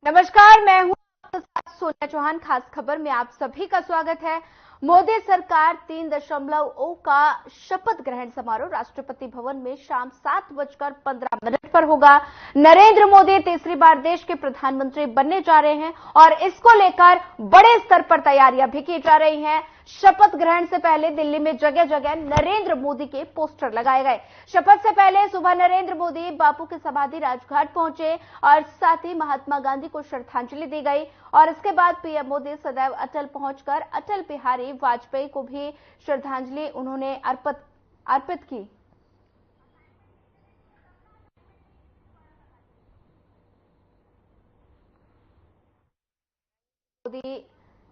नमस्कार, मैं हूं आपके साथ सोनिया चौहान। खास खबर में आप सभी का स्वागत है। मोदी सरकार 3.0 का शपथ ग्रहण समारोह राष्ट्रपति भवन में शाम 7:15 पर होगा। नरेंद्र मोदी तीसरी बार देश के प्रधानमंत्री बनने जा रहे हैं और इसको लेकर बड़े स्तर पर तैयारियां भी की जा रही हैं। शपथ ग्रहण से पहले दिल्ली में जगह जगह नरेंद्र मोदी के पोस्टर लगाए गए। शपथ से पहले सुबह नरेंद्र मोदी बापू की समाधि राजघाट पहुंचे और साथ ही महात्मा गांधी को श्रद्धांजलि दी गई और इसके बाद पीएम मोदी सदैव अटल पहुंचकर अटल बिहारी वाजपेयी को भी श्रद्धांजलि उन्होंने अर्पित की। मोदी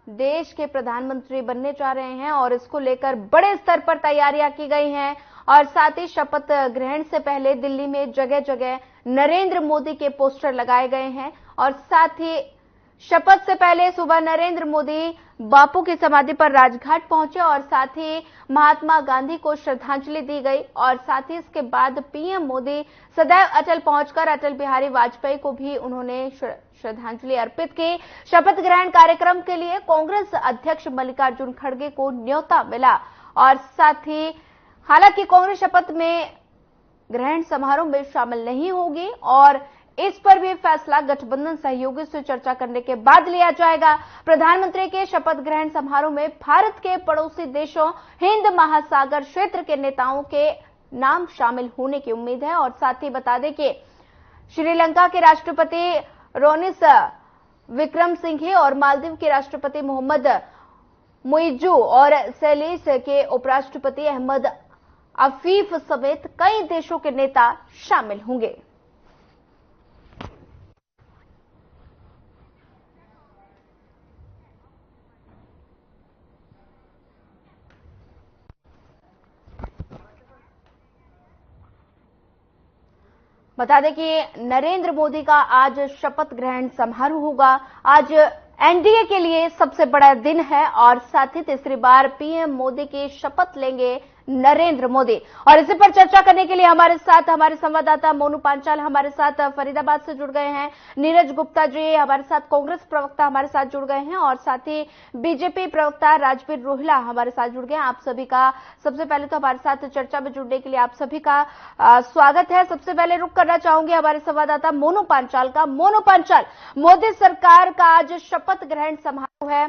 देश के प्रधानमंत्री बनने जा रहे हैं और इसको लेकर बड़े स्तर पर तैयारियां की गई हैं और साथ ही शपथ ग्रहण से पहले दिल्ली में जगह जगह नरेंद्र मोदी के पोस्टर लगाए गए हैं और साथ ही शपथ से पहले सुबह नरेंद्र मोदी बापू की समाधि पर राजघाट पहुंचे और साथ ही महात्मा गांधी को श्रद्धांजलि दी गई और साथ ही इसके बाद पीएम मोदी सदैव अटल पहुंचकर अटल बिहारी वाजपेयी को भी उन्होंने श्रद्धांजलि अर्पित की। शपथ ग्रहण कार्यक्रम के लिए कांग्रेस अध्यक्ष मल्लिकार्जुन खड़गे को न्योता मिला और साथ ही हालांकि कांग्रेस शपथ में ग्रहण समारोह में शामिल नहीं होगी और इस पर भी फैसला गठबंधन सहयोगी से चर्चा करने के बाद लिया जाएगा। प्रधानमंत्री के शपथ ग्रहण समारोह में भारत के पड़ोसी देशों हिंद महासागर क्षेत्र के नेताओं के नाम शामिल होने की उम्मीद है और साथ ही बता दें कि श्रीलंका के राष्ट्रपति रोनिस विक्रमसिंघे और मालदीव के राष्ट्रपति मोहम्मद मुइज्जू और सेलिस के उपराष्ट्रपति अहमद अफीफ समेत कई देशों के नेता शामिल होंगे। बता दें कि नरेंद्र मोदी का आज शपथ ग्रहण समारोह होगा। आज एनडीए के लिए सबसे बड़ा दिन है और साथ ही तीसरी बार पीएम मोदी की शपथ लेंगे नरेंद्र मोदी और इसी पर चर्चा करने के लिए हमारे साथ हमारे संवाददाता मोनू पांचाल हमारे साथ फरीदाबाद से जुड़ गए हैं। नीरज गुप्ता जी हमारे साथ कांग्रेस प्रवक्ता हमारे साथ जुड़ गए हैं और साथ ही बीजेपी प्रवक्ता राजबीर रोहिला हमारे साथ जुड़ गए हैं। आप सभी का सबसे पहले तो हमारे साथ चर्चा में जुड़ने के लिए आप सभी का स्वागत है। सबसे पहले रुख करना चाहूंगी हमारे संवाददाता मोनू पांचाल का। मोनू पांचाल, मोदी सरकार का आज शपथ ग्रहण समारोह है,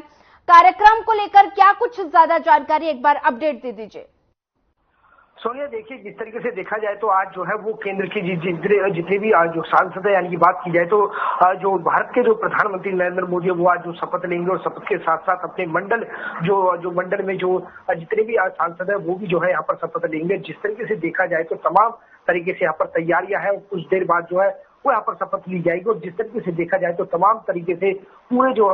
कार्यक्रम को लेकर क्या कुछ ज्यादा जानकारी एक बार अपडेट दे दीजिए। सोनिया, देखिए जिस तरीके से देखा जाए तो आज जो है वो केंद्र की जितने भी जो सांसद है यानी कि बात की जाए तो जो भारत के जो प्रधानमंत्री नरेंद्र मोदी है वो आज जो शपथ लेंगे और शपथ के साथ साथ अपने मंडल जो मंडल में जो जितने भी आज सांसद है वो भी जो है यहाँ पर शपथ लेंगे। जिस तरीके से देखा जाए तो तमाम तरीके से यहाँ पर तैयारियां हैं और कुछ देर बाद जो है वो यहाँ पर शपथ ली जाएगी और जिस तरीके से देखा जाए तो तमाम तरीके से पूरे जो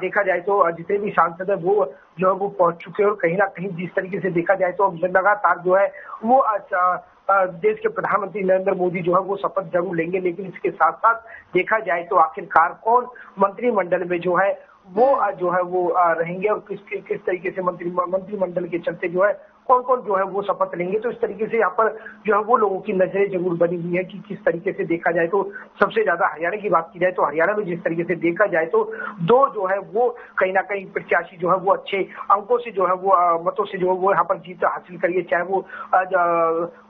देखा जाए तो जितने भी सांसद है वो जो है वो पहुंच चुके हैं और कहीं ना कहीं जिस तरीके से देखा जाए तो लगातार जो है वो देश के प्रधानमंत्री नरेंद्र मोदी जो है वो शपथ जरूर लेंगे। लेकिन इसके साथ साथ देखा जाए तो आखिरकार कौन मंत्रिमंडल में जो है वो रहेंगे और किस तरीके से मंत्रिमंडल के चलते जो है कौन जो है वो शपथ लेंगे। तो इस तरीके से यहाँ पर जो है वो लोगों की नजरें जरूर बनी हुई है कि किस तरीके से देखा जाए तो सबसे ज्यादा हरियाणा की बात की जाए तो हरियाणा में जिस तरीके से देखा जाए तो दो जो है वो कहीं ना कहीं प्रत्याशी जो है वो अच्छे अंकों से जो है वो मतों से जो है वो यहाँ पर जीत हासिल करिए, चाहे वो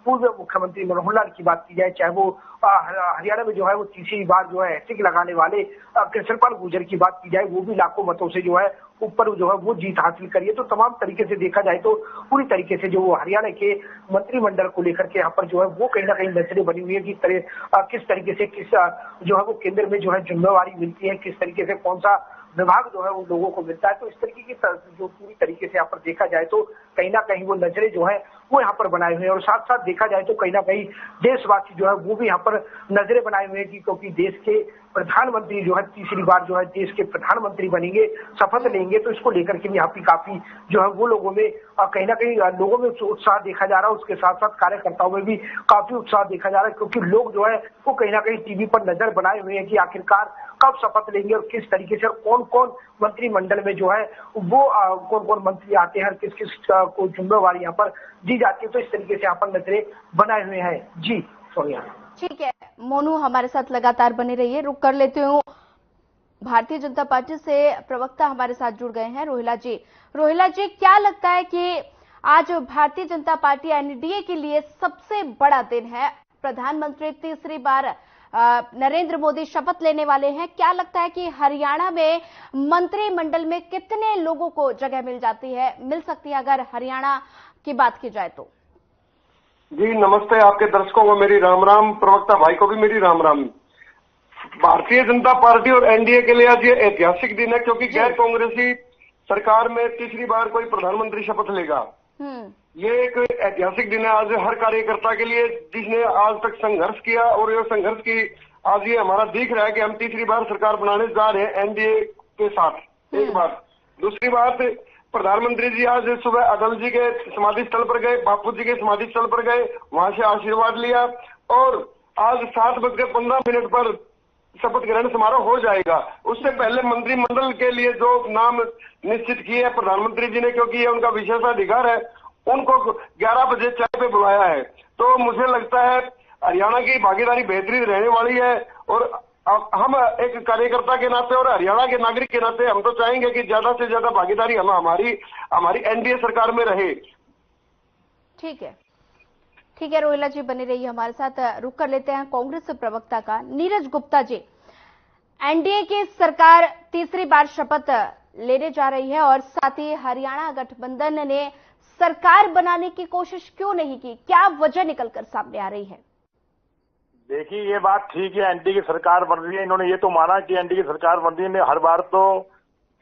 पूर्व मुख्यमंत्री मनोहर लाल की बात की जाए, चाहे वो हरियाणा में जो है वो तीसरी बार जो है हैट्रिक लगाने वाले कृष्णपाल गुर्जर की बात की जाए, वो भी लाखों मतों से जो है ऊपर जो है वो जीत हासिल करिए। तो तमाम तरीके से देखा जाए तो पूरी तरीके से जो हरियाणा के मंत्रिमंडल को लेकर के यहाँ पर जो है वो कहीं ना कहीं नजरें बनी हुई है कि किस तरीके से जो है वो केंद्र में जो है जिम्मेवारी मिलती है, किस तरीके से कौन सा विभाग जो है उन लोगों को मिलता है। तो इस तरीके की जो पूरी तरीके से यहाँ पर देखा जाए तो कहीं ना कहीं वो नजरें जो है वो यहाँ पर बनाए हुए हैं और साथ साथ देखा जाए तो कहीं ना कहीं देशवासी जो है वो भी यहाँ पर नजरें बनाए हुए हैं कि क्योंकि देश के प्रधानमंत्री जो है तीसरी बार जो है देश के प्रधानमंत्री बनेंगे, शपथ लेंगे। तो इसको लेकर के भी यहाँ पे काफी जो है वो लोगों में कहीं ना कहीं लोगों में उत्साह देखा जा रहा है। उसके साथ साथ कार्यकर्ताओं में भी काफी उत्साह देखा जा रहा है क्योंकि लोग जो है वो कहीं ना कहीं टीवी पर नजर बनाए हुए हैं कि आखिरकार कब शपथ लेंगे और किस तरीके से कौन कौन मंत्रिमंडल में जो है वो कौन कौन मंत्री आते हैं, किस किस को जिम्मेवारी यहाँ पर दी जाती है। तो इस तरीके से यहाँ पर नजरें बनाए हुए हैं। जी सोनिया। ठीक है मोनू, हमारे साथ लगातार बने रहिए। रुक कर लेते हूँ भारतीय जनता पार्टी से प्रवक्ता हमारे साथ जुड़ गए हैं, रोहिला जी। रोहिला जी, क्या लगता है कि आज भारतीय जनता पार्टी एनडीए के लिए सबसे बड़ा दिन है? प्रधानमंत्री तीसरी बार नरेंद्र मोदी शपथ लेने वाले हैं। क्या लगता है कि हरियाणा में मंत्रिमंडल में कितने लोगों को जगह मिल सकती है अगर हरियाणा की बात की जाए तो? जी नमस्ते, आपके दर्शकों को मेरी राम राम, प्रवक्ता भाई को भी मेरी राम राम। भारतीय जनता पार्टी और एनडीए के लिए आज ये ऐतिहासिक दिन है, क्योंकि गैर कांग्रेसी सरकार में तीसरी बार कोई प्रधानमंत्री शपथ लेगा। ये एक ऐतिहासिक दिन है आज हर कार्यकर्ता के लिए, जिसने आज तक संघर्ष किया, और ये संघर्ष की आज ये हमारा दिख रहा है कि हम तीसरी बार सरकार बनाने जा रहे हैं एनडीए के साथ। एक बात। दूसरी बात, प्रधानमंत्री जी आज सुबह अटल जी के समाधि स्थल पर गए, बापू जी के समाधि स्थल पर गए, वहां से आशीर्वाद लिया, और आज 7:15 पर शपथ ग्रहण समारोह हो जाएगा। उससे पहले मंत्रिमंडल के लिए जो नाम निश्चित किए हैं प्रधानमंत्री जी ने, क्योंकि ये उनका विशेषाधिकार है, उनको 11 बजे चाय पे बुलाया है। तो मुझे लगता है हरियाणा की भागीदारी बेहतरीन रहने वाली है, और हम एक कार्यकर्ता के नाते और हरियाणा के नागरिक के नाते हम तो चाहेंगे कि ज्यादा से ज्यादा भागीदारी हमारी एनडीए सरकार में रहे। ठीक है रोहिला जी, बने रहिए हमारे साथ। रुक कर लेते हैं कांग्रेस प्रवक्ता का नीरज गुप्ता जी। एनडीए की सरकार तीसरी बार शपथ लेने जा रही है और साथ ही हरियाणा गठबंधन ने सरकार बनाने की कोशिश क्यों नहीं की? क्या वजह निकलकर सामने आ रही है? देखिए, ये बात ठीक है, एनडीए की सरकार बन रही है। इन्होंने ये तो माना कि एनडीए की सरकार बन रही है। हर बार तो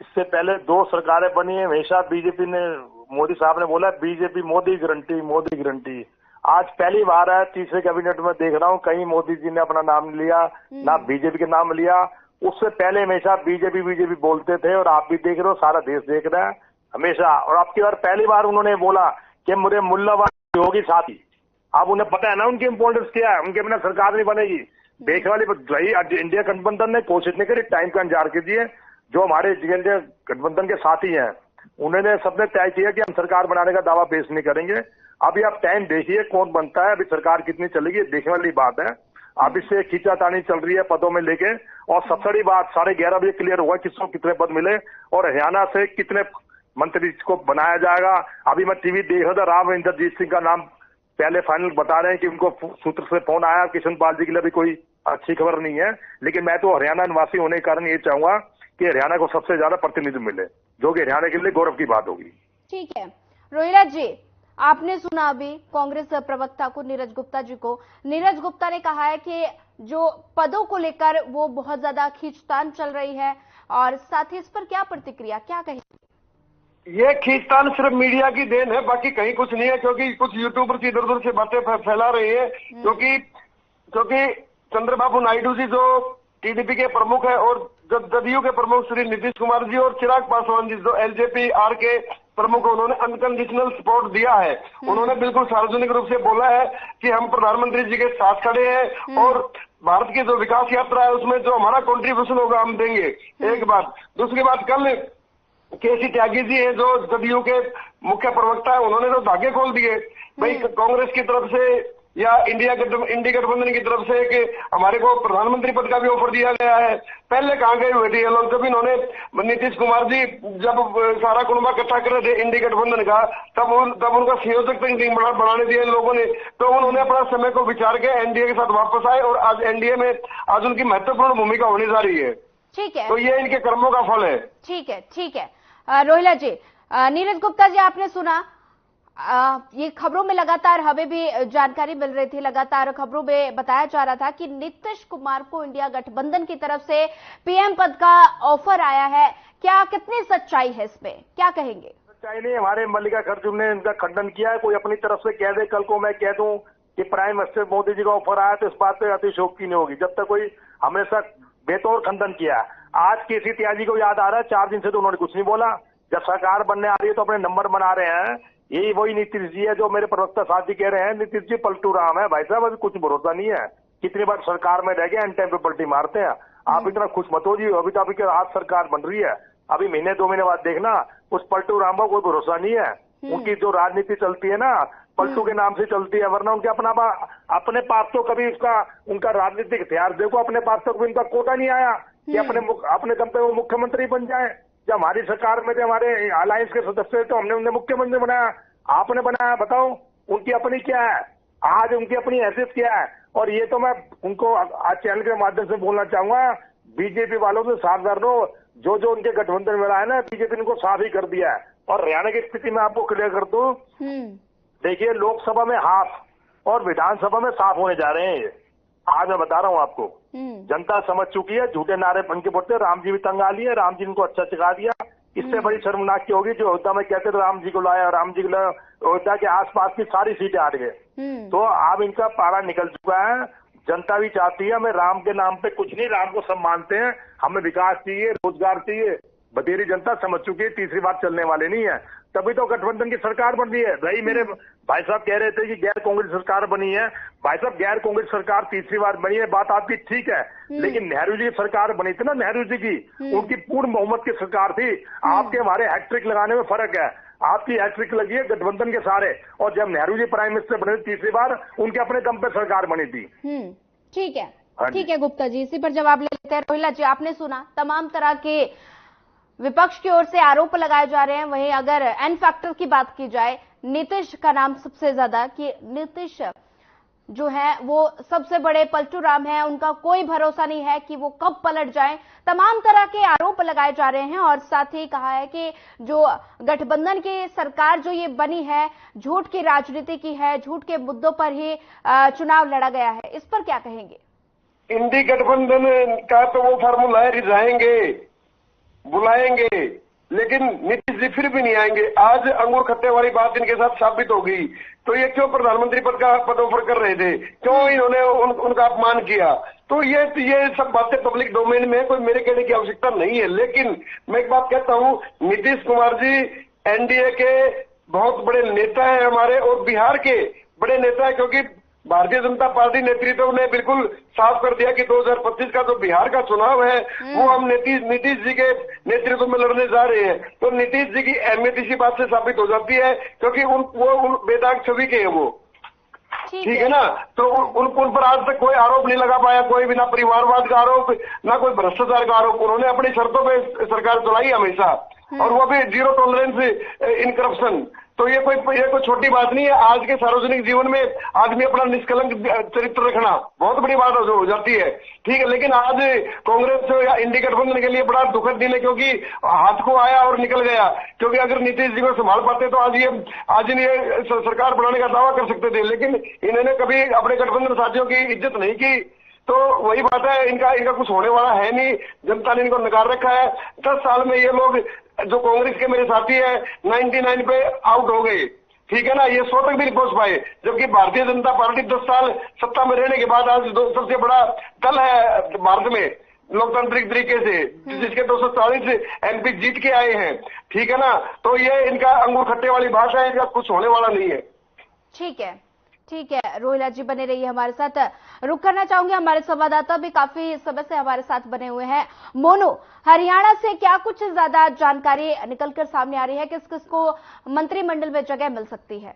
इससे पहले 2 सरकारें बनी है, हमेशा बीजेपी ने, मोदी साहब ने बोला BJP Modi guarantee, Modi guarantee. आज पहली बार है तीसरे कैबिनेट में देख रहा हूँ कहीं मोदी जी ने अपना नाम लिया, ना बीजेपी के नाम लिया। उससे पहले हमेशा बीजेपी बोलते थे, और आप भी देख रहे हो, सारा देश देख रहा है हमेशा। और आपकी बार पहली बार उन्होंने बोला कि मुझे मूल्यवान होगी साथी। अब उन्हें पता है ना उनकी इंपोर्टेंस क्या है, उनके बिना सरकार नहीं बनेगी। देखने वाली रही इंडिया गठबंधन ने कोशिश नहीं करी, टाइम का इंतजार कीजिए। जो हमारे इंडिया गठबंधन के साथी हैं उन्होंने सबने तय किया कि हम सरकार बनाने का दावा पेश नहीं करेंगे। अभी आप टाइम देखिए कौन बनता है, अभी सरकार कितनी चलेगी, देखने वाली बात है। अब इससे खींचातानी चल रही है पदों में लेके, और सबसे बड़ी बात 11:30 बजे क्लियर हुआ किसको कितने पद मिले और हरियाणा से कितने मंत्री को बनाया जाएगा। अभी मैं टीवी देख रहा था, राव इंद्रजीत सिंह का नाम पहले फाइनल बता रहे हैं कि उनको सूत्र से फोन आया। किशन पाल जी के लिए भी कोई अच्छी खबर नहीं है, लेकिन मैं तो हरियाणा निवासी होने के कारण ये चाहूंगा कि हरियाणा को सबसे ज्यादा प्रतिनिधित्व मिले, जो कि हरियाणा के लिए गौरव की बात होगी। ठीक है रोहिला जी, आपने सुना अभी कांग्रेस प्रवक्ता को, नीरज गुप्ता जी को। नीरज गुप्ता ने कहा है कि जो पदों को लेकर वो बहुत ज्यादा खींचतान चल रही है, और साथ ही इस पर क्या प्रतिक्रिया, क्या कहेंगे? ये खींचतान सिर्फ मीडिया की देन है, बाकी कहीं कुछ नहीं है, क्योंकि कुछ यूट्यूबर्स इधर उधर से बातें फैला रही है। क्योंकि चंद्रबाबू नायडू जी जो टीडीपी के प्रमुख है, और जदयू के प्रमुख श्री नीतीश कुमार जी और चिराग पासवान जी जो एलजेपी आर के प्रमुख, उन्होंने अनकंडीशनल सपोर्ट दिया है। उन्होंने बिल्कुल सार्वजनिक रूप से बोला है कि हम प्रधानमंत्री जी के साथ खड़े हैं, और भारत की जो विकास यात्रा है उसमें जो हमारा कंट्रीब्यूशन होगा हम देंगे। एक बात। दूसरी बात, कल केसी त्यागी जी हैं जो जदयू के मुख्य प्रवक्ता है, उन्होंने तो धागे खोल दिए भाई कांग्रेस की तरफ से या इंडिया गठबंधन की तरफ से कि हमारे को प्रधानमंत्री पद का भी ऑफर दिया गया है। पहले कहाँ गए हुए थे ये लोग? जब इन्होंने नीतीश कुमार जी जब सारा कुनबा इकट्ठा कर रहे थे इंडिया गठबंधन का, तब उनका संयोजक तक बढ़ाने दिया इन लोगों ने। तो उन्होंने अपना समय को विचार के एनडीए के साथ वापस आए, और आज एनडीए में आज उनकी महत्वपूर्ण भूमिका होने जा रही है। ठीक है, तो ये इनके कर्मों का फल है। ठीक है रोहिला जी। नीरज गुप्ता जी, आपने सुना, ये खबरों में लगातार हमें भी जानकारी मिल रही थी, लगातार खबरों में बताया जा रहा था कि नीतीश कुमार को इंडिया गठबंधन की तरफ से पीएम पद का ऑफर आया है। क्या कितनी सच्चाई है इसमें, क्या कहेंगे? सच्चाई नहीं, हमारे मल्लिकार्जुन ने इनका खंडन किया है। कोई अपनी तरफ से कह दे, कल को मैं कह दूं कि प्राइम मिनिस्टर मोदी जी का ऑफर आया, तो इस बात पे अतिशयोक्ति नहीं होगी। जब तक कोई हमेशा बेतौर खंडन किया। आज केसी त्यागी को याद आ रहा है, 4 दिन से तो उन्होंने कुछ नहीं बोला। जब सरकार बनने आ रही है तो अपने नंबर बना रहे हैं। यही वही नीतीश जी है जो मेरे प्रवक्ता साथी कह रहे हैं, नीतीश जी पलटू राम है। भाई साहब, अभी कुछ भरोसा नहीं है, कितनी बार सरकार में रह गए, एन टाइम पे पलटी मारते हैं। आप इतना खुश मत हो जी, अभी तो आपकी आज सरकार बन रही है, अभी महीने 2 महीने बाद देखना, उस पलटू राम का कोई भरोसा नहीं है। उनकी जो राजनीति चलती है ना, पलटू के नाम से चलती है, वरना उनके अपने पास तो कभी उनका राजनीतिक हथियार देखो, अपने पास तो कभी उनका कोटा नहीं आया कि अपने दम पे वो मुख्यमंत्री बन जाए। जब हमारी सरकार में थे, हमारे अलायंस के सदस्य थे, तो हमने उन्हें मुख्यमंत्री बनाया, आपने बनाया। बताओ उनकी अपनी क्या है, आज उनकी अपनी हैसियत क्या है। और ये तो मैं उनको आज चैनल के माध्यम से बोलना चाहूंगा, बीजेपी वालों से सावधान रहो। जो जो उनके गठबंधन में रहा है ना, बीजेपी ने उनको साफ ही कर दिया है। और हरियाणा की स्थिति में आपको क्लियर कर दूं, देखिए लोकसभा में हाफ और विधानसभा में साफ होने जा रहे हैं। ये आज मैं बता रहा हूँ आपको, जनता समझ चुकी है। झूठे नारे बन के बोलते, राम जी भी तंग आ लिए, राम जी इनको अच्छा सिखा दिया। इससे बड़ी शर्मनाक की होगी जो अयोध्या में कहते थे राम जी को लाया, राम जी को अयोध्या के आसपास की सारी सीटें हार गए। तो अब इनका पारा निकल चुका है। जनता भी चाहती है, हमें राम के नाम पे कुछ नहीं, राम को सब मानते हैं, हमें विकास चाहिए, रोजगार चाहिए। बतेरी जनता समझ चुकी है, तीसरी बार चलने वाले नहीं है। तभी तो गठबंधन की सरकार बन रही है। भाई मेरे भाई साहब कह रहे थे कि गैर कांग्रेस सरकार बनी है। भाई साहब गैर कांग्रेस सरकार तीसरी बार बनी है, बात आपकी ठीक है, लेकिन नेहरू जी की सरकार बनी थी ना, नेहरू जी की, उनकी पूर्ण बहुमत की सरकार थी। आपके हमारे हैट्रिक लगाने में फर्क है। आपकी हैट्रिक लगी है गठबंधन के सारे, और जब नेहरू जी प्राइम मिनिस्टर बने तीसरी बार, उनके अपने दम पे सरकार बनी थी। ठीक है, ठीक है गुप्ता जी, इसी पर जवाब ले लेते हैं। रोहिला जी, आपने सुना तमाम तरह के विपक्ष की ओर से आरोप लगाए जा रहे हैं। वहीं अगर एन फैक्टर की बात की जाए, नीतीश का नाम सबसे ज्यादा, कि नीतीश जो है वो सबसे बड़े पलटू राम है, उनका कोई भरोसा नहीं है कि वो कब पलट जाएं। तमाम तरह के आरोप लगाए जा रहे हैं और साथ ही कहा है कि जो गठबंधन की सरकार जो ये बनी है, झूठ की राजनीति की है, झूठ के मुद्दों पर ही चुनाव लड़ा गया है। इस पर क्या कहेंगे? इंडी गठबंधन का तो वो फार्मूला है, रिझाएंगे, बुलाएंगे, लेकिन नीतीश जी फिर भी नहीं आएंगे। आज अंगूर खट्टे वाली बात इनके साथ साबित हो गई। तो ये क्यों प्रधानमंत्री पद का पद ऑफर कर रहे थे, क्यों इन्होंने उनका अपमान किया। तो ये सब बातें पब्लिक डोमेन में, कोई मेरे कहने की आवश्यकता नहीं है। लेकिन मैं एक बात कहता हूँ, नीतीश कुमार जी एनडीए के बहुत बड़े नेता है हमारे, और बिहार के बड़े नेता है, क्योंकि भारतीय जनता पार्टी नेतृत्व ने बिल्कुल साफ कर दिया कि 2025 का जो बिहार का चुनाव है वो हम नीतीश जी के नेतृत्व में लड़ने जा रहे हैं। तो नीतीश जी की अहमियत इसी बात से साबित हो जाती है, क्योंकि वो बेदाग छवि के हैं वो, ठीक है ना। तो उन पर आज तक कोई आरोप नहीं लगा पाया, कोई भी, ना परिवारवाद का आरोप, ना कोई भ्रष्टाचार का आरोप। उन्होंने अपनी शर्तों पे सरकार चलाई हमेशा, और वो भी जीरो टॉलरेंस इन करप्शन। तो ये कोई छोटी बात नहीं है। आज के सार्वजनिक जीवन में आदमी अपना निष्कलंक चरित्र रखना बहुत बड़ी बात हो जाती है, ठीक है। लेकिन आज कांग्रेस या इंडी गठबंधन के लिए बड़ा दुखद दिन है, क्योंकि हाथ को आया और निकल गया। क्योंकि अगर नीतीश जी को संभाल पाते तो आज ये सरकार बनाने का दावा कर सकते थे, लेकिन इन्होंने कभी अपने गठबंधन साथियों की इज्जत नहीं की। तो वही बात है, इनका कुछ होने वाला है नहीं। जनता ने इनको नकार रखा है। 10 साल में ये लोग जो कांग्रेस के मेरे साथी है 99 पे आउट हो गए, ठीक है ना। ये 100 तक भी नहीं पहुंच पाए, जबकि भारतीय जनता पार्टी 10 साल सत्ता में रहने के बाद आज सबसे बड़ा दल है भारत में लोकतांत्रिक तरीके से, जिसके 240 MP जीत के आए हैं, ठीक है ना। तो ये इनका अंगूर खट्टे वाली भाषा है, इनका कुछ होने वाला नहीं है। ठीक है, ठीक है, रोहिला जी बने रहिए हमारे साथ। रुक करना चाहूंगे, हमारे संवाददाता भी काफी समय से हमारे साथ बने हुए हैं। मोनू, हरियाणा से क्या कुछ ज्यादा जानकारी निकलकर सामने आ रही है, किस किस को मंत्रिमंडल में जगह मिल सकती है?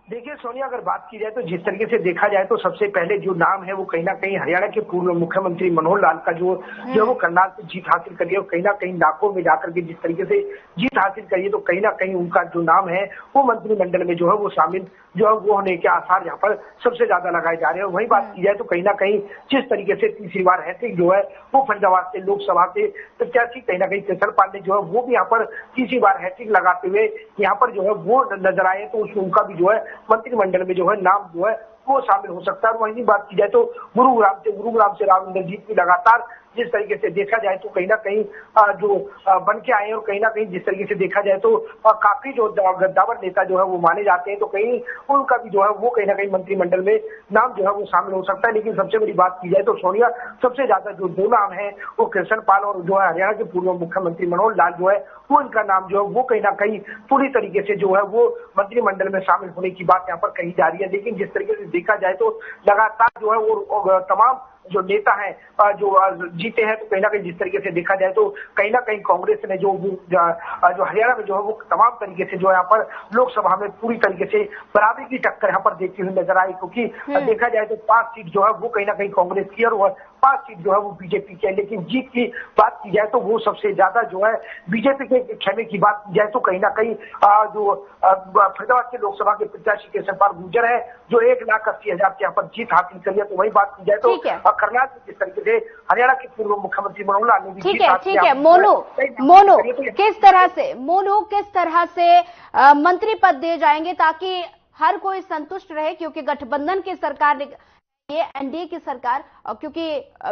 देखिए सोनिया, अगर बात की जाए तो जिस तरीके से देखा जाए तो सबसे पहले जो नाम है वो कहीं ना कहीं हरियाणा के पूर्व मुख्यमंत्री मनोहर लाल का जो वो करनाल से जीत हासिल करी है, कहीं ना कहीं नाकों में जाकर के जिस तरीके से जीत हासिल करी है, तो कहीं ना कहीं उनका जो नाम है वो मंत्रिमंडल में जो है वो शामिल जो है वो होने के आसार यहाँ पर सबसे ज्यादा लगाए जा रहे हैं। वही बात की जाए तो कहीं ना कहीं जिस तरीके से तीसरी बार हैट्रिक जो है वो फरीदाबाद से लोकसभा से प्रत्याशी कहीं ना कहीं केसर पाल ने जो है वो भी यहाँ पर तीसरी बार हैट्रिक लगाते हुए यहाँ पर जो है वो नजर आए, तो उनका भी जो है मंत्रिमंडल में जो है नाम जो है वो शामिल हो सकता है। वहीं बात की जाए तो गुरुग्राम से राव इंद्रजीत भी लगातार जिस तरीके से देखा जाए तो कहीं ना कहीं जो बन के आए हैं, और कहीं ना कहीं जिस तरीके से देखा जाए तो काफी जो गद्दावर नेता जो है वो माने जाते हैं, तो कहीं उनका भी जो है वो कहीं ना कहीं मंत्रिमंडल में नाम जो है वो शामिल हो सकता है। लेकिन सबसे बड़ी बात की जाए तो सोनिया, सबसे ज्यादा जो 2 नाम है वो कृष्ण पाल और जो है हरियाणा के पूर्व मुख्यमंत्री मनोहर लाल जो है वो इनका नाम जो है वो कहीं ना कहीं पूरी तरीके से जो है वो मंत्रिमंडल में शामिल होने की बात यहाँ पर कही जा रही है। लेकिन जिस तरीके से देखा जाए तो लगातार जो है वो तमाम जो नेता हैं जो जीते हैं, तो कहीं ना कहीं जिस तरीके से देखा जाए तो कहीं ना कहीं कांग्रेस ने जो हरियाणा में जो है वो तमाम तरीके से जो यहाँ पर लोकसभा में पूरी तरीके से बराबरी की टक्कर यहाँ पर देखती हुई नजर आई, क्योंकि देखा जाए तो 5 सीट जो है वो कहीं ना कहीं कांग्रेस की और 5 सीट जो है वो बीजेपी की है। लेकिन जीत की बात की जाए तो वो सबसे ज्यादा जो है बीजेपी के खेमे की बात की जाए तो कहीं ना कहीं जो फरीदाबाद के लोकसभा के प्रत्याशी केशवपाल गुर्जर है जो 1,80,000 के यहाँ पर जीत हासिल करी है। तो वही बात की जाए तो करनाल में जिस तरीके से हरियाणा के पूर्व मुख्यमंत्री मनोहर लाल ने भी ठीक है मोनू किस तरह से मंत्री पद दिए जाएंगे ताकि हर कोई संतुष्ट रहे, क्योंकि गठबंधन की सरकार ये एनडीए की सरकार, क्योंकि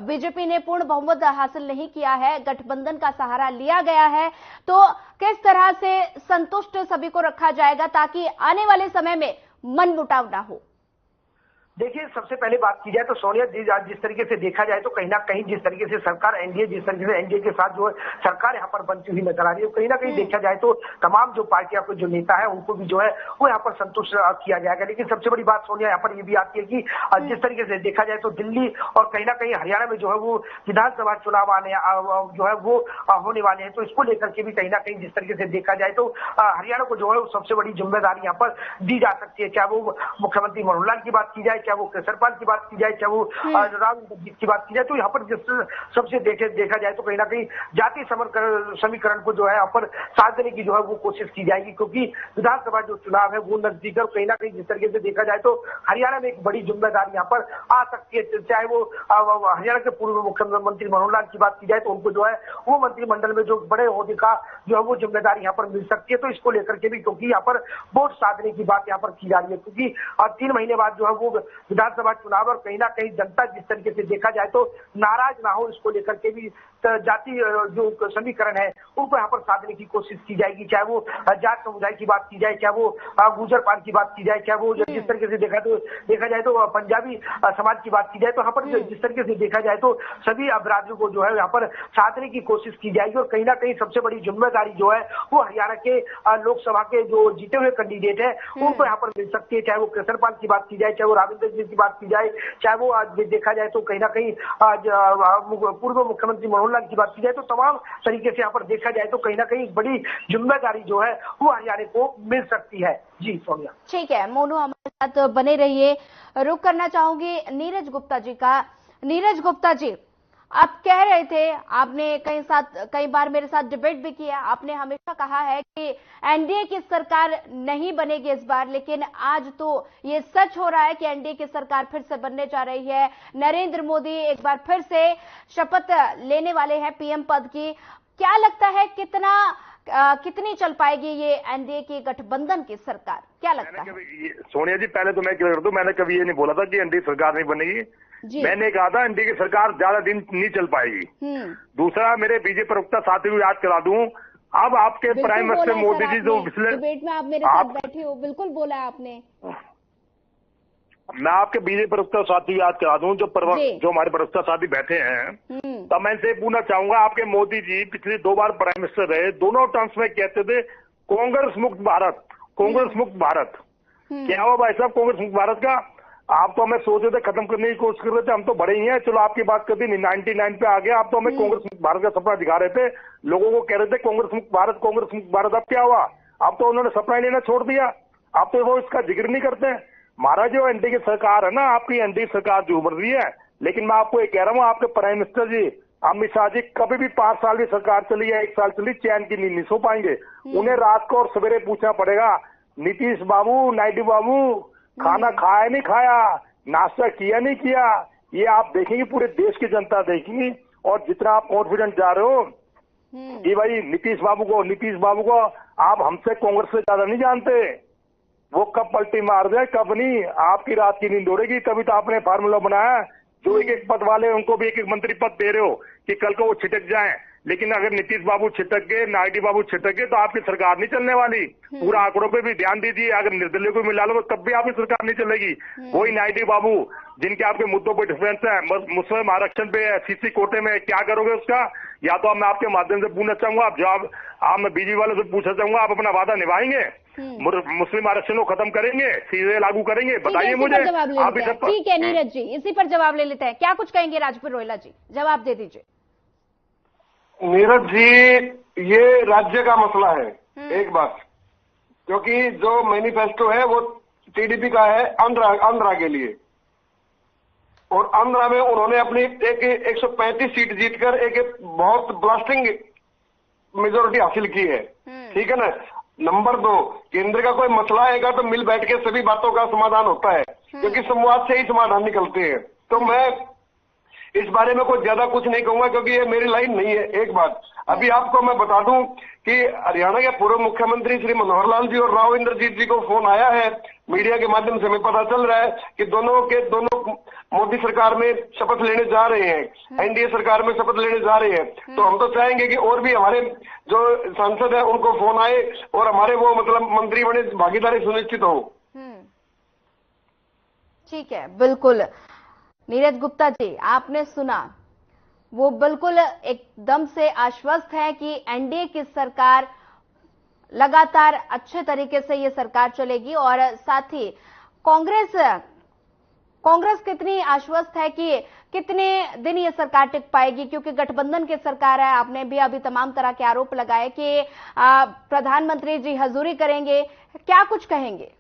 बीजेपी ने पूर्ण बहुमत हासिल नहीं किया है, गठबंधन का सहारा लिया गया है, तो किस तरह से संतुष्ट सभी को रखा जाएगा ताकि आने वाले समय में मनमुटाव ना हो? देखिए, सबसे पहले बात की जाए तो सोनिया जी, जिस तरीके से देखा जाए तो कहीं ना कहीं जिस तरीके से सरकार एनडीए जिस तरीके से एनडीए के साथ जो है सरकार यहाँ पर बनती हुई नजर आ रही है, कहीं ना कहीं देखा जाए तो तमाम जो पार्टियां को जो नेता है उनको भी जो है वो यहाँ पर संतुष्ट किया जाएगा। लेकिन सबसे बड़ी बात सोनिया यहाँ पर ये भी आती है कि जिस तरीके से देखा जाए तो दिल्ली और कहीं ना कहीं हरियाणा में जो है वो विधानसभा चुनाव जो है वो होने वाले हैं, तो इसको लेकर के भी कहीं ना कहीं जिस तरीके से देखा जाए तो हरियाणा को जो है सबसे बड़ी जिम्मेदारी यहाँ पर दी जा सकती है, चाहे वो मुख्यमंत्री मनोहर लाल की बात की जाए, चाहे वो केशरपाल की बात की जाए, चाहे वो राव इंद्रजीत की बात की जाए। तो यहाँ पर सबसे देखा जाए तो कहीं ना कहीं जातीय समीकरण को जो है यहाँ पर साथ देने की जो है वो कोशिश की जाएगी, क्योंकि विधानसभा जो चुनाव है वो नजदीक है। कहीं ना कहीं जिस तरीके से देखा जाए तो हरियाणा में एक बड़ी जिम्मेदारी यहाँ पर आ सकती है, चाहे वो हरियाणा के पूर्व मुख्यमंत्री मनोहर लाल की बात की जाए तो उनको जो है वो मंत्रिमंडल में जो बड़े ओहदे का जो है वो जिम्मेदारी यहाँ पर मिल सकती है। तो इसको लेकर के भी क्योंकि यहाँ पर वोट साधने की बात यहाँ पर की जा रही है, क्योंकि 3 महीने बाद जो है वो विधानसभा चुनाव और कहीं ना कहीं जनता जिस तरीके से देखा जाए तो नाराज ना हो, इसको लेकर के भी जाति जो समीकरण है उनको यहाँ पर साधने की कोशिश की जाएगी, चाहे वो जाट समुदाय की बात की जाए, चाहे वो गुर्जर पाल की बात की जाए, चाहे वो जिस तरीके से देखा जाए तो पंजाबी समाज की बात की जाए। तो यहाँ पर जिस तरीके से देखा जाए तो सभी अपराधियों को जो है यहाँ पर साधने की कोशिश की जाएगी और कहीं ना कहीं सबसे बड़ी जिम्मेदारी जो है वो हरियाणा के लोकसभा के जो जीते हुए कैंडिडेट है उनको यहाँ पर मिल सकती है, चाहे वो केशरपाल की बात की जाए, चाहे वो राव इंद्रजीत की बात की जाए, चाहे वो देखा जाए तो कहीं ना कहीं पूर्व मुख्यमंत्री मनोहर लाल की बात की जाए। तो तमाम तरीके से यहाँ पर देखा जाए तो कहीं ना कहीं बड़ी जिम्मेदारी जो है वो हरियाणा को मिल सकती है। जी सोनिया, ठीक है मोनू, हमारे साथ बने रहिए। रुक करना चाहूंगी नीरज गुप्ता जी का। नीरज गुप्ता जी, आप कह रहे थे, आपने कई बार मेरे साथ डिबेट भी किया, आपने हमेशा कहा है कि एनडीए की सरकार नहीं बनेगी इस बार, लेकिन आज तो ये सच हो रहा है कि एनडीए की सरकार फिर से बनने जा रही है। नरेंद्र मोदी एक बार फिर से शपथ लेने वाले हैं पीएम पद की। क्या लगता है कितनी चल पाएगी ये एनडीए की गठबंधन की सरकार, क्या लगता है? सोनिया जी, पहले तो मैं क्लियर कर दूं, मैंने कभी ये नहीं बोला था कि एनडीए सरकार नहीं बनेगी। मैंने कहा था एनडीए की सरकार ज्यादा दिन नहीं चल पाएगी। दूसरा, मेरे बीजेपी प्रवक्ता साथी को याद करा दूं, अब आपके प्राइम मिनिस्टर मोदी जी जो पिछले डिबेट में आप मेरे साथ बैठे हो, बिल्कुल बोला आपने। मैं आपके बीजेपी प्रवक्ता साथी को याद करा दूं, जो हमारे प्रवक्ता साथी बैठे हैं, तब मैं इनसे पूछना चाहूंगा, आपके मोदी जी पिछले 2 बार प्राइम मिनिस्टर रहे, दोनों टर्म्स में कहते थे कांग्रेस मुक्त भारत, कांग्रेस मुक्त भारत। क्या हुआ भाई साहब कांग्रेस मुक्त भारत का? आप तो हमें सोच रहे थे, खत्म करने की कोशिश कर रहे थे, हम तो बड़े ही हैं, चलो आपकी बात करती 99 पे आ गया। आप तो हमें कांग्रेस मुक्त भारत का सपना दिखा रहे थे, लोगों को कह रहे थे कांग्रेस मुक्त भारत, कांग्रेस मुक्त भारत। अब क्या हुआ? अब तो उन्होंने सपना ही लेना छोड़ दिया, आप तो वो इसका जिक्र नहीं करते हैं। महाराज, जो एनडीए की सरकार है ना, आपकी एनडीए सरकार जो उभर रही है, लेकिन मैं आपको ये कह रहा हूँ, आपके प्राइम मिनिस्टर जी अमित शाह जी कभी भी 5 साल की सरकार चली या 1 साल चली, चैन की नींद नहीं सो पाएंगे। उन्हें रात को और सवेरे पूछना पड़ेगा, नीतीश बाबू, नायडू बाबू, खाना खाया नहीं खाया, नाश्ता किया नहीं किया। ये आप देखेंगे, पूरे देश की जनता देखेंगी। और जितना आप कॉन्फिडेंट जा रहे हो कि भाई नीतीश बाबू को आप हमसे कांग्रेस से ज्यादा नहीं जानते, वो कब पलटी मार दे कब नहीं, आपकी रात की नींद उड़ेगी। तभी तो आपने फार्मूला बनाया, जो एक पद वाले उनको भी एक मंत्री पद दे रहे हो कि कल को वो छिटक जाए। लेकिन अगर नीतीश बाबू छिटक गए, नायडू बाबू छिटक गए, तो आपकी सरकार नहीं चलने वाली। पूरा आंकड़ों पे भी ध्यान दीजिए, अगर निर्दलीय को मिला लो तब भी आपकी सरकार नहीं चलेगी। वही नायडू बाबू जिनके आपके मुद्दों पर डिफरेंस है, मुस्लिम आरक्षण पे, एससी कोटे में क्या करोगे उसका? या तो मैं आपके माध्यम से पूछना चाहूंगा, आप जवाब मैं बीजेपी वालों से पूछना चाहूंगा, आप अपना वादा निभाएंगे? मुस्लिम आरक्षण को खत्म करेंगे, सीधे लागू करेंगे? बताइए मुझे। आप ठीक है नीरज जी, इसी पर जवाब ले लेते हैं। क्या कुछ कहेंगे राजवीर रोहिला जी, जवाब दे दीजिए। नीरज जी, ये राज्य का मसला है एक बात, क्योंकि जो मैनिफेस्टो है वो टीडीपी का है आंध्रा के लिए, और आंध्रा में उन्होंने अपनी एक 135 सीट जीतकर एक बहुत ब्लास्टिंग मेजोरिटी हासिल की है, ठीक है ना। नंबर 2, केंद्र का कोई मसला आएगा तो मिल बैठ के सभी बातों का समाधान होता है, क्योंकि संवाद से ही समाधान निकलते हैं। तो मैं इस बारे में कुछ ज्यादा कुछ नहीं कहूंगा, क्योंकि ये मेरी लाइन नहीं है। एक बात अभी आपको मैं बता दूं कि हरियाणा के पूर्व मुख्यमंत्री श्री मनोहर लाल जी और राव इंद्रजीत जी को फोन आया है, मीडिया के माध्यम से हमें पता चल रहा है कि दोनों मोदी सरकार में शपथ लेने जा रहे हैं, एनडीए सरकार में शपथ लेने जा रहे हैं। तो हम तो चाहेंगे कि और भी हमारे जो सांसद है उनको फोन आए और हमारे वो मतलब मंत्री बने, भागीदारी सुनिश्चित हो। ठीक है, बिल्कुल। नीरज गुप्ता जी, आपने सुना, वो बिल्कुल एकदम से आश्वस्त है कि एनडीए की सरकार लगातार अच्छे तरीके से ये सरकार चलेगी, और साथ ही कांग्रेस कितनी आश्वस्त है कि कितने दिन ये सरकार टिक पाएगी, क्योंकि गठबंधन की सरकार है। आपने भी अभी तमाम तरह के आरोप लगाए कि प्रधानमंत्री जी हजूरी करेंगे, क्या कुछ कहेंगे?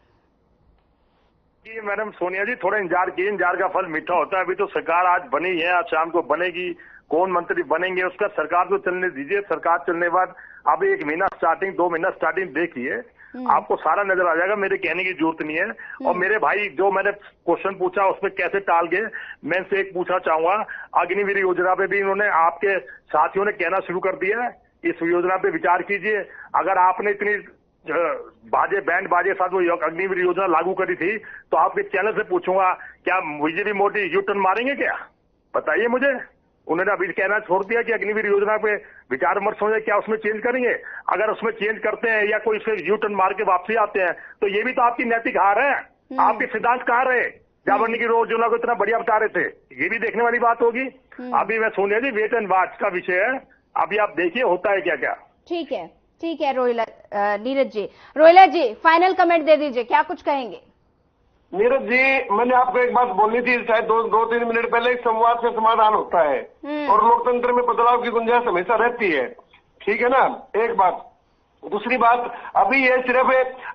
मैडम सोनिया जी, थोड़ा इंतजार कीजिए, इंतजार का फल मीठा होता है। अभी तो सरकार आज बनी है, आज शाम को बनेगी, कौन मंत्री बनेंगे उसका सरकार को चलने दीजिए। सरकार चलने के बाद अब 1 महीना स्टार्टिंग, 2 महीना स्टार्टिंग देखिए, आपको सारा नजर आ जाएगा। मेरे कहने की जरूरत नहीं है। और मेरे भाई जो मैंने क्वेश्चन पूछा उसमें कैसे टाल गए, मैं इनसे एक पूछना चाहूंगा, अग्निवीर योजना पे भी इन्होंने, आपके साथियों ने कहना शुरू कर दिया है, इस योजना पे विचार कीजिए। अगर आपने इतनी बैंड बाजे साथ वो अग्निवीर योजना लागू करी थी, तो आपके चैनल से पूछूंगा, क्या बीजेपी मोदी यू टर्न मारेंगे क्या? बताइए मुझे। उन्होंने अभी कहना छोड़ दिया कि अग्निवीर योजना पे विचार विमर्श हो जाए, क्या उसमें चेंज करेंगे? अगर उसमें चेंज करते हैं या कोई उससे यू टर्न मार के वापसी आते हैं, तो ये भी तो आपकी नैतिक हार है। आपके सिद्धांत कहाँ रहे? जावड़नी की योजना को इतना बढ़िया बता रहे थे, ये भी देखने वाली बात होगी। अभी मैं सोनिया जी, वेट एंड वॉच का विषय है, अभी आप देखिए होता है क्या क्या। ठीक है नीरज जी। रोहिला जी, फाइनल कमेंट दे दीजिए, क्या कुछ कहेंगे? नीरज जी, मैंने आपको एक बात बोलनी थी, शायद 2-3 मिनट पहले, संवाद से समाधान होता है और लोकतंत्र में बदलाव की गुंजाइश हमेशा रहती है, ठीक है ना। एक बात। दूसरी बात, अभी ये सिर्फ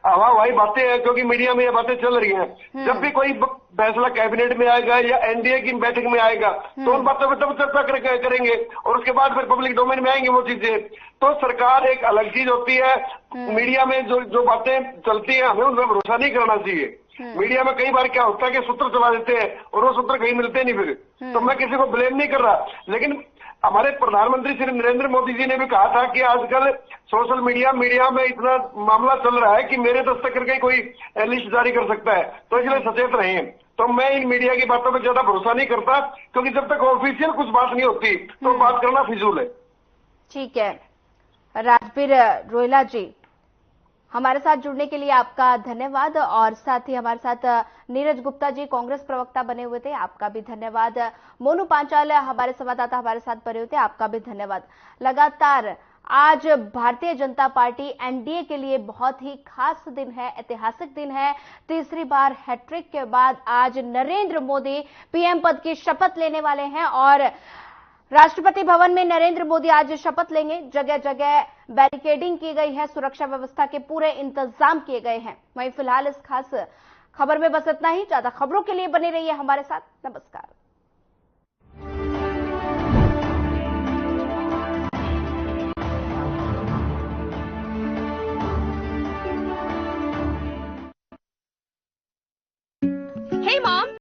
हवाई बातें हैं, क्योंकि मीडिया में ये बातें चल रही हैं। जब भी कोई फैसला कैबिनेट में आएगा या एनडीए की बैठक में आएगा, तो उन बातों पर तब चर्चा करेंगे, और उसके बाद फिर पब्लिक डोमेन में आएंगे वो चीजें। तो सरकार एक अलग चीज होती है, मीडिया में जो बातें चलती है हमें उन पर भरोसा नहीं करना चाहिए। मीडिया में कई बार क्या होता है कि सूत्र चला देते हैं और वो सूत्र कहीं मिलते नहीं फिर। तो मैं किसी को ब्लेम नहीं कर रहा, लेकिन हमारे प्रधानमंत्री श्री नरेंद्र मोदी जी ने भी कहा था कि आजकल सोशल मीडिया में इतना मामला चल रहा है कि मेरे दस्तक करके कोई लिस्ट जारी कर सकता है, तो इसलिए सचेत रहें। तो मैं इन मीडिया की बातों पर ज्यादा भरोसा नहीं करता, क्योंकि जब तक ऑफिशियल कुछ बात नहीं होती तो बात करना फिजूल है। ठीक है, राजवीर रोहिला जी, हमारे साथ जुड़ने के लिए आपका धन्यवाद, और साथ ही हमारे साथ नीरज गुप्ता जी, कांग्रेस प्रवक्ता बने हुए थे, आपका भी धन्यवाद। मोनू पांचाल हमारे संवाददाता हमारे साथ बने हुए थे, आपका भी धन्यवाद। लगातार आज भारतीय जनता पार्टी एनडीए के लिए बहुत ही खास दिन है, ऐतिहासिक दिन है। तीसरी बार हैट्रिक के बाद आज नरेंद्र मोदी पीएम पद की शपथ लेने वाले हैं, और राष्ट्रपति भवन में नरेंद्र मोदी आज शपथ लेंगे। जगह जगह बैरिकेडिंग की गई है, सुरक्षा व्यवस्था के पूरे इंतजाम किए गए हैं। वहीं फिलहाल इस खास खबर में बस इतना ही। ज्यादा खबरों के लिए बने रहिए हमारे साथ। नमस्कार।